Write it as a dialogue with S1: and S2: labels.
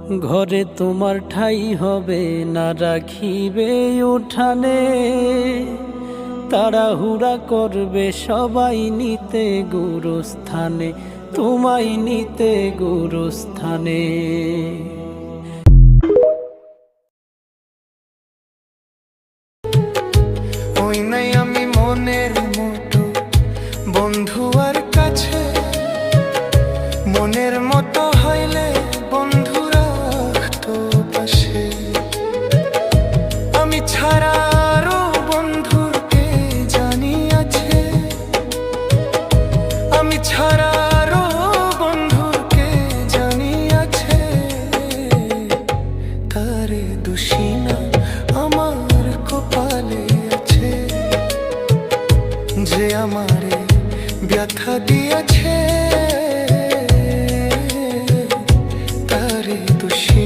S1: ঘরে তোমার ঠাই হবে না, রাখিবে উঠানে। তাড়াহুড়া করবে সবাই নিতে গুরুস্থানে, তোমায় নিতে গুরুস্থানে।
S2: ওই নাই আমি মনের মতো বন্ধু আর কাছে, মনের মতো হইলে বন্ধুরা তো পাশে। আমি ছাড়া আরো বন্ধুর কে জানি আছে, আমি ছাড়া আরো বন্ধুর কে জানি আছে। তারে দোষী না আমার কপালে আছে, যে আমারে ব্যথা দিয়েছে। তারে দোষী